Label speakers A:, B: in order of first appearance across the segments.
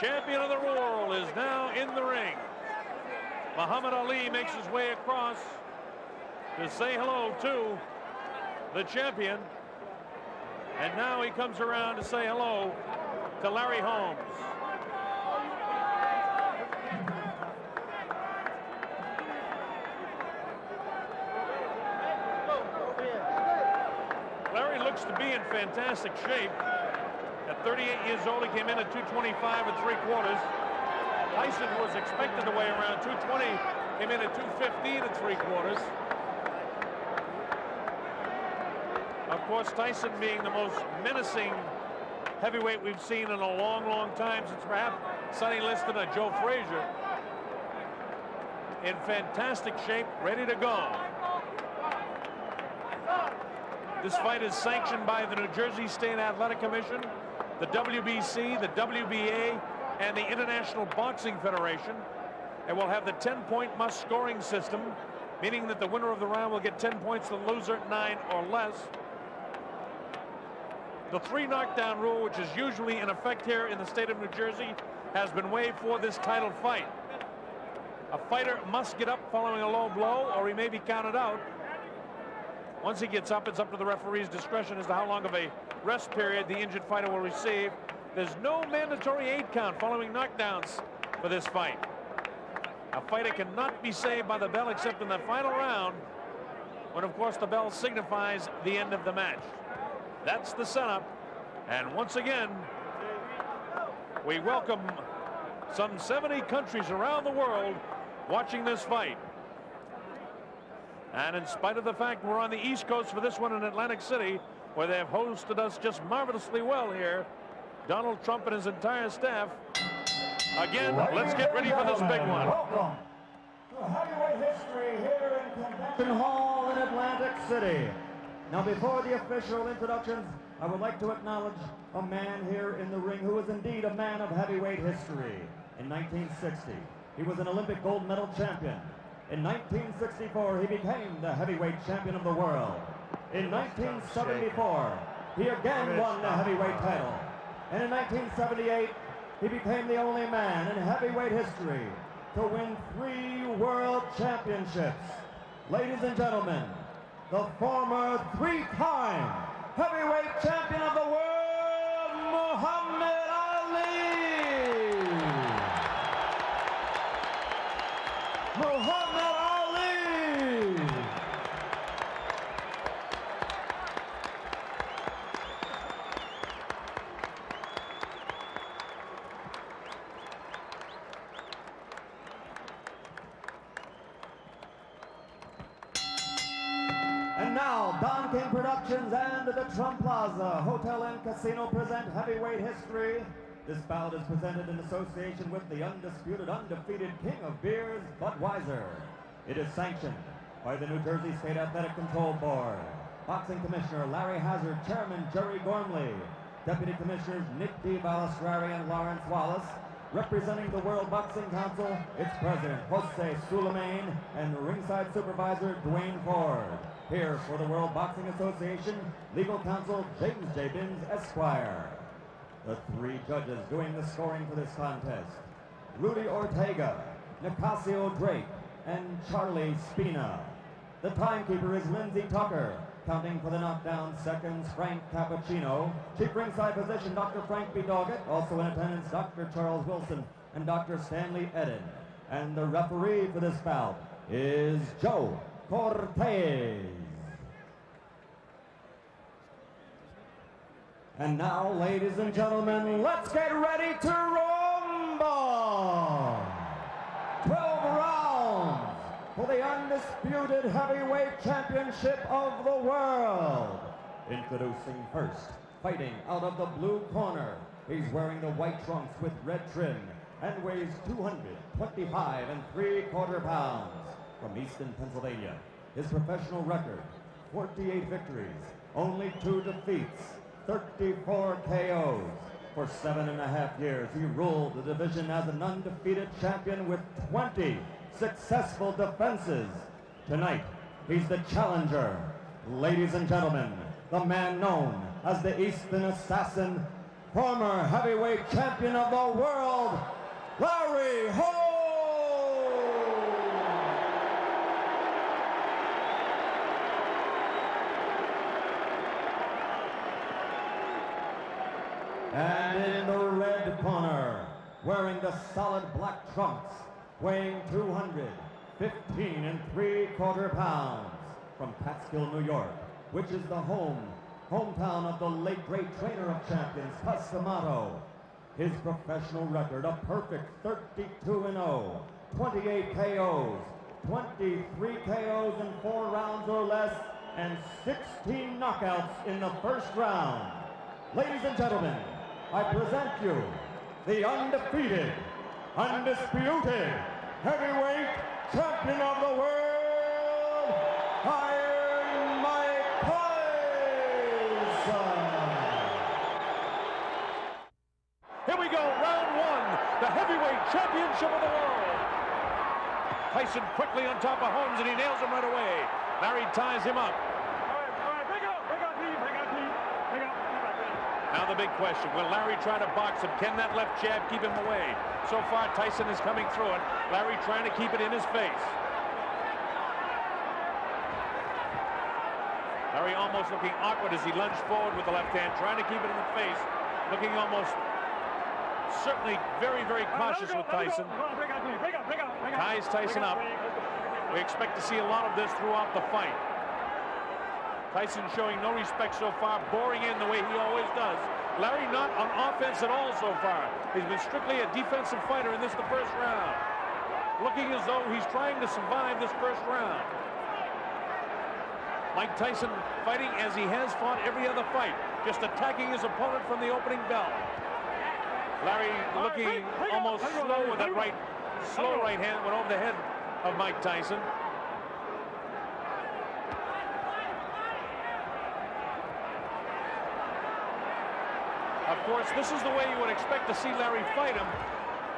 A: champion of the world, is now in the ring. Muhammad Ali makes his way across to say hello to the champion. And now he comes around to say hello to Larry Holmes. Larry looks to be in fantastic shape. At 38 years old, he came in at 225 3/4. Tyson was expected to weigh around 220, came in at 215 3/4. Of course, Tyson being the most menacing heavyweight we've seen in a long, long time, since perhaps Sonny Liston or Joe Frazier. In fantastic shape, ready to go. This fight is sanctioned by the New Jersey State Athletic Commission, the WBC, the WBA, and the International Boxing Federation. And will have the 10-point must scoring system, meaning that the winner of the round will get 10 points, the loser 9 or less. The 3 knockdown rule, which is usually in effect here in the state of New Jersey, has been waived for this title fight. A fighter must get up following a low blow, or he may be counted out. Once he gets up, it's up to the referee's discretion as to how long of a rest period the injured fighter will receive. There's no mandatory 8 count following knockdowns for this fight. A fighter cannot be saved by the bell except in the final round, when of course the bell signifies the end of the match. That's the setup. And once again, we welcome some 70 countries around the world watching this fight. And in spite of the fact we're on the East Coast for this one in Atlantic City, where they have hosted us just marvelously well here, Donald Trump and his entire staff. Again, let's get ready for this big one.
B: Welcome to heavyweight history here in Convention Hall in Atlantic City. Now, before the official introductions, I would like to acknowledge a man here in the ring who is indeed a man of heavyweight history. In 1960, he was an Olympic gold medal champion. In 1964, he became the heavyweight champion of the world. In 1974, he again won the heavyweight title. And in 1978, he became the only man in heavyweight history to win 3 world championships. Ladies and gentlemen, the former 3-time heavyweight champion of the world, Muhammad Ali! Muhammad Ali! And now, Don King Productions and the Trump Plaza Hotel and Casino present heavyweight history. This bout is presented in association with the undisputed, undefeated king of beers, Budweiser. It is sanctioned by the New Jersey State Athletic Control Board. Boxing Commissioner Larry Hazard, Chairman Jerry Gormley, Deputy Commissioners Nick D. Balistrari and Lawrence Wallace. Representing the World Boxing Council, its President Jose Suleiman and ringside supervisor Dwayne Ford. Here for the World Boxing Association, legal counsel James J. Binns, Esquire. The 3 judges doing the scoring for this contest: Rudy Ortega, Nicasio Drake, and Charlie Spina. The timekeeper is Lindsey Tucker. Counting for the knockdown seconds, Frank Cappuccino. Chief ringside physician, Dr. Frank B. Doggett. Also in attendance, Dr. Charles Wilson and Dr. Stanley Eden. And the referee for this bout is Joe Cortez. And now, ladies and gentlemen, let's get ready to rumble! 12 rounds for the undisputed heavyweight championship of the world. Introducing first, fighting out of the blue corner. He's wearing the white trunks with red trim and weighs 225 3/4 pounds. From Easton, Pennsylvania, his professional record, 48 victories, only 2 defeats, 34 KOs. For 7.5 years, he ruled the division as an undefeated champion with 20 successful defenses. Tonight, he's the challenger. Ladies and gentlemen, the man known as the Eastern Assassin, former heavyweight champion of the world, Larry Holmes. And in the red corner, wearing the solid black trunks, weighing 215 3/4 pounds, from Catskill, New York, which is the hometown of the late great trainer of champions, Customato. His professional record, a perfect 32-0, 28 KOs, 23 KOs in 4 rounds or less, and 16 knockouts in the first round. Ladies and gentlemen, I present you the undefeated, undisputed heavyweight champion of the world, Iron Mike Tyson.
A: Here we go, round 1, the heavyweight championship of the world. Tyson quickly on top of Holmes, and he nails him right away. Larry ties him up. Now the big question, will Larry try to box him? Can that left jab keep him away? So far, Tyson is coming through it. Larry trying to keep it in his face. Larry almost looking awkward as he lunged forward with the left hand, trying to keep it in the face, looking almost certainly very, very cautious with Tyson. Ties Tyson up. We expect to see a lot of this throughout the fight. Tyson showing no respect so far, boring in the way he always does. Larry not on offense at all so far. He's been strictly a defensive fighter in this the first round. Looking as though he's trying to survive this first round. Mike Tyson fighting as he has fought every other fight, just attacking his opponent from the opening bell. Larry looking almost slow with that slow right hand that went over the head of Mike Tyson. Of course, this is the way you would expect to see Larry fight him,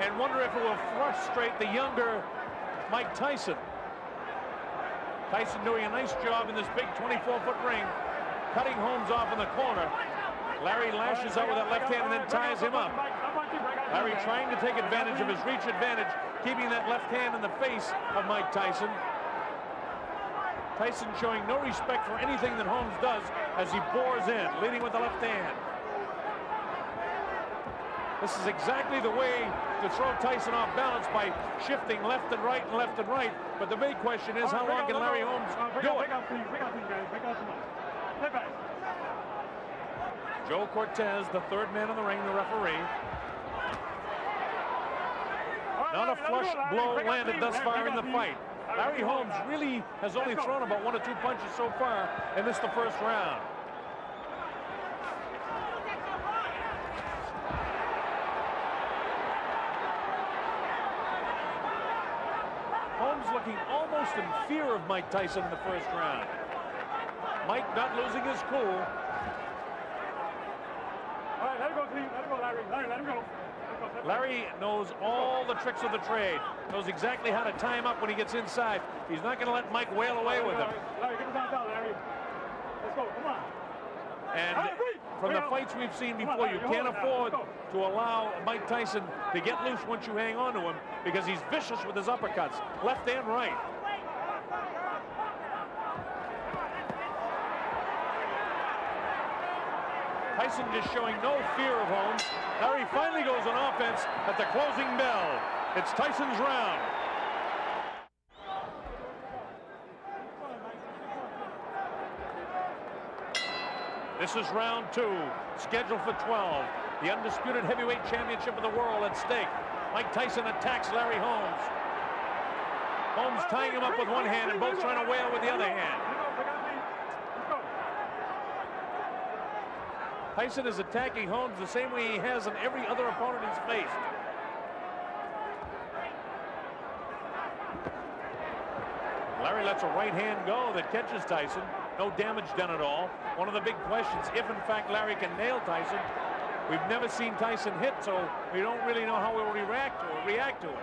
A: and wonder if it will frustrate the younger Mike Tyson. Tyson doing a nice job in this big 24-foot ring, cutting Holmes off in the corner. Larry lashes out with that left hand and then ties him up. Larry trying to take advantage of his reach advantage, keeping that left hand in the face of Mike Tyson. Tyson showing no respect for anything that Holmes does as he bores in, leading with the left hand. This is exactly the way to throw Tyson off balance, by shifting left and right and left and right. But the big question is, how long can Larry Holmes do it? Joe Cortez, the third man in the ring, the referee. Not a flush blow landed thus far in the fight. Larry Holmes really has only thrown about 1 or 2 punches so far in this the first round. Holmes looking almost in fear of Mike Tyson in the first round. Mike not losing his cool.
C: All right, let him go, Steve. Let him go, Larry. Let him go.
A: Larry knows all the tricks of the trade. Knows exactly how to tie him up when he gets inside. He's not going to let Mike wail away with him.
C: Larry, get him down, Larry. Let's go. Come on.
A: And from the fights we've seen before, you can't afford to allow Mike Tyson to get loose once you hang on to him, because he's vicious with his uppercuts, left and right. Tyson just showing no fear of Holmes. Larry finally goes on offense at the closing bell. It's Tyson's round. This is round 2, scheduled for 12. The undisputed heavyweight championship of the world at stake. Mike Tyson attacks Larry Holmes. Holmes tying him up with one hand and both trying to wail with the other hand. Tyson is attacking Holmes the same way he has on every other opponent he's faced. Larry lets a right hand go that catches Tyson. No damage done at all. One of the big questions, if in fact Larry can nail Tyson. We've never seen Tyson hit, so we don't really know how he'll react to it.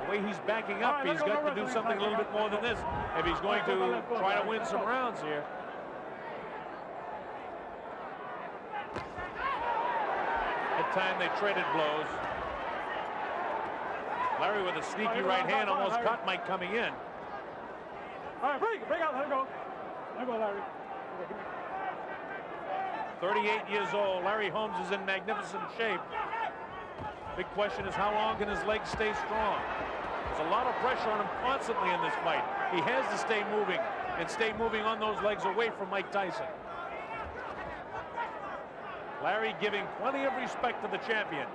A: The way he's backing up, he's got to do something a little bit more than this if he's going to try to win some rounds here. time they traded blows. Larry with a sneaky right hand almost caught Mike coming in.
C: All right, break out, let go. Let go, Larry.
A: 38 years old. Larry Holmes is in magnificent shape. Big question is how long can his legs stay strong? There's a lot of pressure on him constantly in this fight. He has to stay moving and stay moving on those legs away from Mike Tyson. Larry giving plenty of respect to the champion.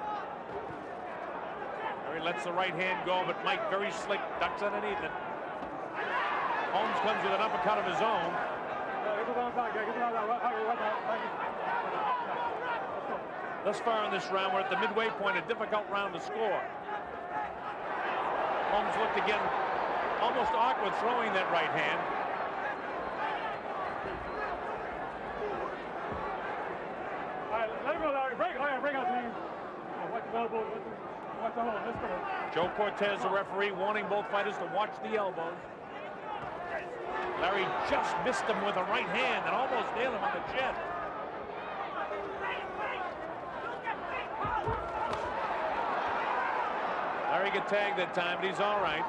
A: Larry lets the right hand go, but Mike very slick, ducks underneath it. Holmes comes with an uppercut of his own. Thus far in this round, we're at the midway point, a difficult round to score. Holmes looked again, almost awkward throwing that right hand.
C: All right, let him go, Larry. Break out, please. Watch the elbows. Watch the hold. Let's go.
A: Joe Cortez, the referee, warning both fighters to watch the elbows. Larry just missed him with a right hand and almost nailed him on the chin. Larry got tagged that time, but he's all right.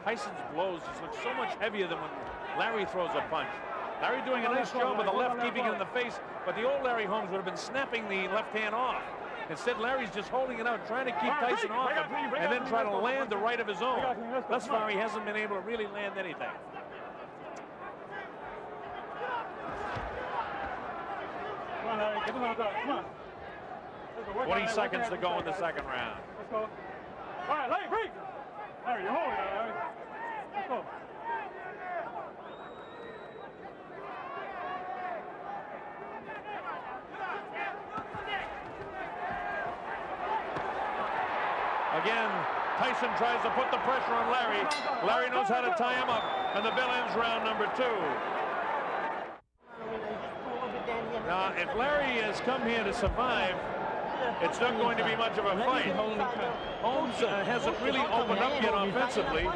A: Tyson's blows just look so much heavier than when Larry throws a punch. Larry doing a nice job with the left, keeping it in the face, but the old Larry Holmes would have been snapping the left hand off. Instead, Larry's just holding it out, trying to keep Tyson off him, and then try to land the right of his own. Thus far, he hasn't been able to really land anything.
C: Come on, Larry. Get him out there. Come on.
A: 20 seconds to go in the second round.
C: Let's go. All right, Larry, break. Larry, you're holding it, Larry. Let's go.
A: Again, Tyson tries to put the pressure on Larry. Larry knows how to tie him up, and the bell ends round number 2. Now, if Larry has come here to survive, it's not going to be much of a fight. Holmes hasn't really opened up yet offensively.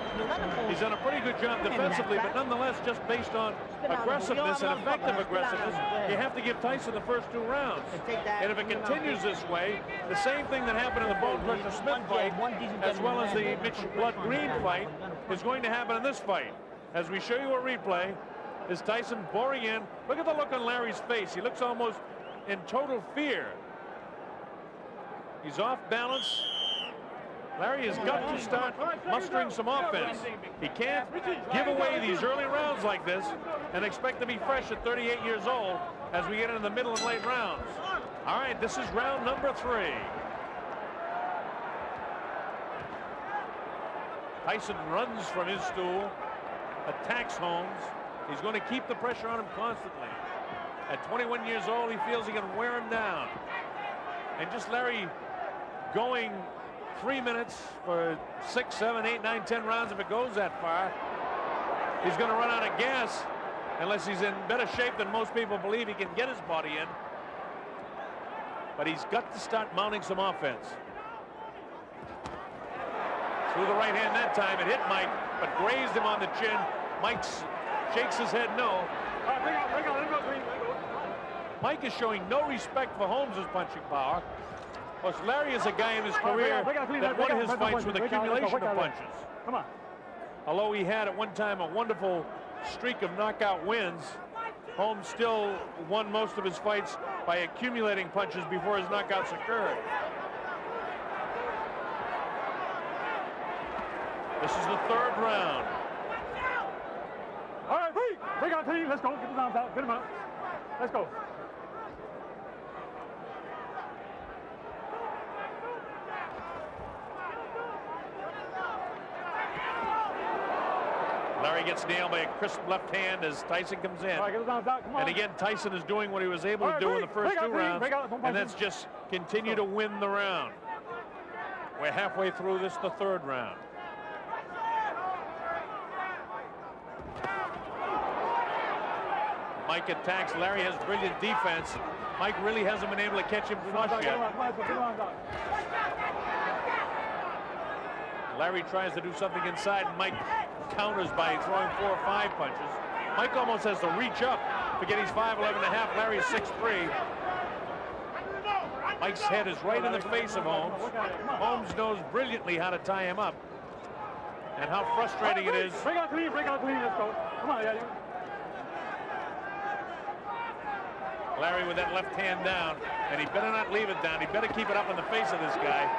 A: He's done a pretty good job defensively, but nonetheless, just based on aggressiveness and effective aggressiveness, you have to give Tyson the first 2 rounds. And if it continues this way, the same thing that happened in the Bone Crusher Smith fight, as well as the Mitch Blood Green fight, is going to happen in this fight. As we show you a replay, is Tyson boring in. Look at the look on Larry's face. He looks almost in total fear. He's off balance. Larry has got to start mustering some offense. He can't give away these early rounds like this and expect to be fresh at 38 years old as we get into the middle and late rounds. All right, this is round number 3. Tyson runs from his stool, attacks Holmes. He's going to keep the pressure on him constantly. At 21 years old, he feels he can wear him down. And just Larry going 3 minutes for 6, 7, 8, 9, 10 rounds. If it goes that far, he's going to run out of gas unless he's in better shape than most people believe he can get his body in. But he's got to start mounting some offense. Through the right hand that time, it hit Mike, but grazed him on the chin. Mike shakes his head no.
C: All right, bring out, let him go, Green.
A: Mike is showing no respect for Holmes' punching power. Of course, Larry is a guy in his career that won his fights with accumulation of punches.
C: Come on.
A: Although he had at one time a wonderful streak of knockout wins, Holmes still won most of his fights by accumulating punches before his knockouts occurred. This is the 3rd round.
C: All right, bring out, team. Let's go. Get him out. Get him out. Let's go.
A: Larry gets nailed by a crisp left hand as Tyson comes in.
C: All right, get him out. Come on.
A: And again, Tyson is doing what he was able to do in the first 2 rounds, and that's just continue to win the round. We're halfway through this, the 3rd round. Mike attacks. Larry has brilliant defense. Mike really hasn't been able to catch him flush yet. Larry tries to do something inside, and Mike counters by throwing 4 or 5 punches. Mike almost has to reach up to get his 5'11 and a half. Larry's 6'3". Mike's head is right in the face of Holmes. Holmes knows brilliantly how to tie him up and how frustrating it is.
C: Break out clean, let's go. Come on, yeah.
A: Larry with that left hand down, and he better not leave it down. He better keep it up in the face of this guy.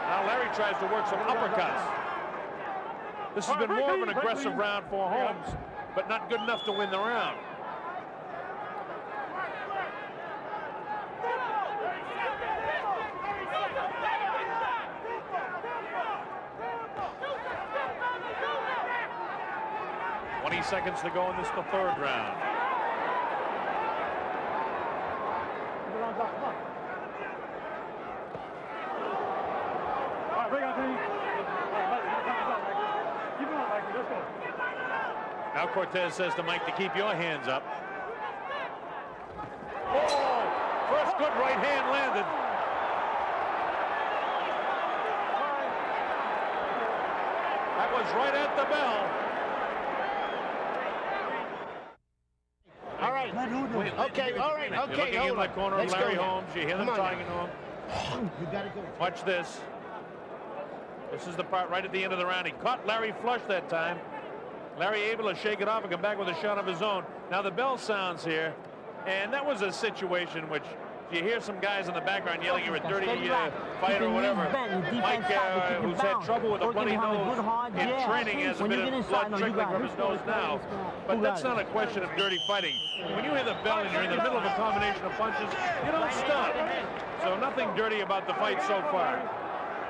A: Now Larry tries to work some uppercuts. This has been more of an aggressive round for Holmes, but not good enough to win the round. Seconds to go in this, the third round. Now Cortez says to Mike to keep your hands up. Oh, first good right hand landed. That was right at the bell.
D: Okay, all right, okay.
A: You're looking in the corner of Larry Holmes. You hear them talking to him.
D: You gotta go.
A: Watch this. This is the part right at the end of the round. He caught Larry flush that time. Larry able to shake it off and come back with a shot of his own. Now the bell sounds here, and that was a situation which you hear some guys in the background yelling you're a dirty fighter or whatever. Mike, who's had trouble with a bloody nose in training, has a bit of blood trickling from his nose now. But that's not a question of dirty fighting. When you hear the bell and you're in the middle of a combination of punches, you don't stop. So nothing dirty about the fight so far.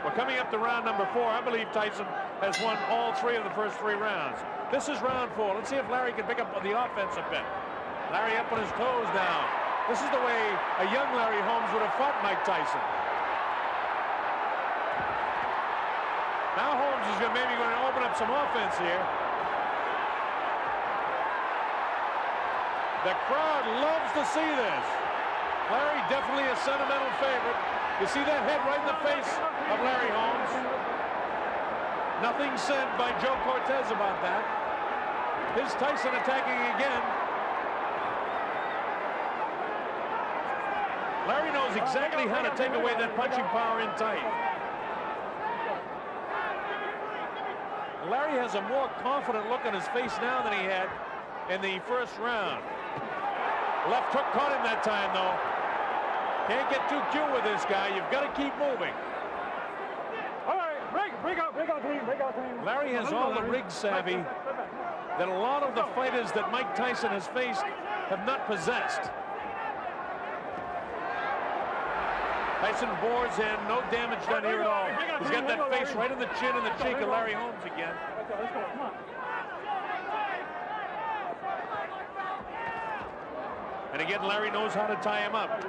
A: We're coming up to round number 4. I believe Tyson has won all 3 of the first 3 rounds. This is round 4. Let's see if Larry can pick up the offense a bit. Larry up on his toes now. This is the way a young Larry Holmes would have fought Mike Tyson. Now Holmes is maybe going to open up some offense here. The crowd loves to see this. Larry definitely a sentimental favorite. You see that head right in the face of Larry Holmes. Nothing said by Joe Cortez about that. Here's Tyson attacking again. Larry knows exactly how to take away that punching power in tight. Larry has a more confident look on his face now than he had in the first round. Left hook caught him that time, though. Can't get too cute with this guy. You've got to keep moving.
C: All right, break out clean.
A: Larry has all the rig savvy that a lot of the fighters that Mike Tyson has faced have not possessed. Tyson bores in, no damage done here at all. He's got that face right in the chin and the cheek of Larry Holmes again.
C: Let's go, come on.
A: And again, Larry knows how to tie him up.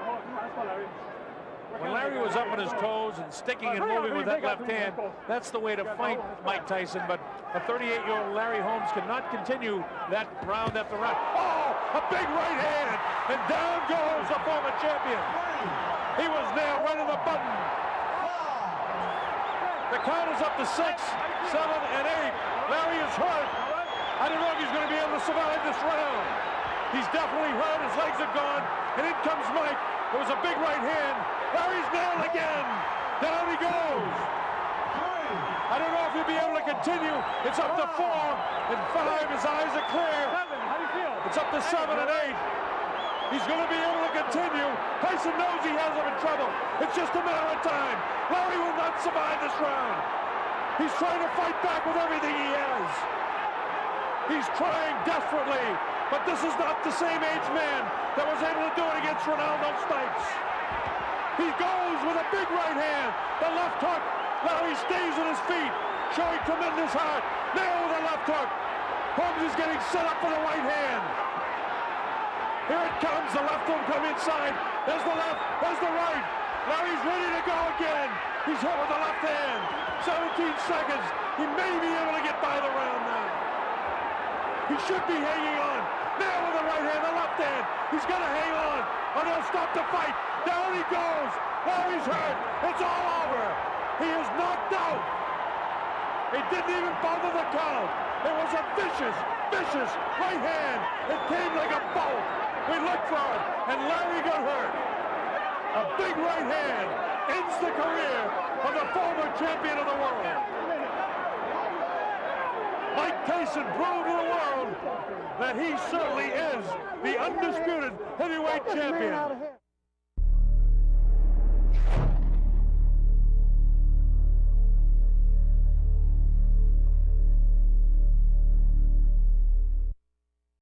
A: When Larry was up on his toes and sticking and moving with that left hand, that's the way to fight Mike Tyson. But a 38-year-old Larry Holmes cannot continue that round after round. Oh, a big right hand, and down goes the former champion. He was nailed right on the button. The count is up to 6, 7, and 8. Larry is hurt. I don't know if he's going to be able to survive this round. He's definitely hurt. His legs are gone. And in comes Mike. It was a big right hand. Larry's nailed again. Down he goes. I don't know if he'll be able to continue. It's up to 4 and 5. His eyes are clear.
C: How do you feel?
A: It's up to 7 and 8. He's going to be able to continue. Tyson knows he has him in trouble. It's just a matter of time. Larry will not survive this round. He's trying to fight back with everything he has. He's trying desperately, but this is not the same age man that was able to do it against Ronaldo Stipes. He goes with a big right hand. The left hook. Larry stays on his feet, showing tremendous heart. Nail with a left hook. Holmes is getting set up for the right hand. Here it comes, the left will come inside. There's the left, there's the right. Larry's ready to go again. He's hit with the left hand. 17 seconds. He may be able to get by the round now. He should be hanging on. Now with the right hand, the left hand. He's got to hang on, or they'll stop the fight. Down he goes. Larry's hurt. It's all over. He is knocked out. He didn't even bother the count. It was a vicious vicious right hand. It came like a bolt. We looked for it, and Larry got hurt. A big right hand ends the career of the former champion of the world. Mike Tyson proved to the world that he certainly is the undisputed heavyweight champion.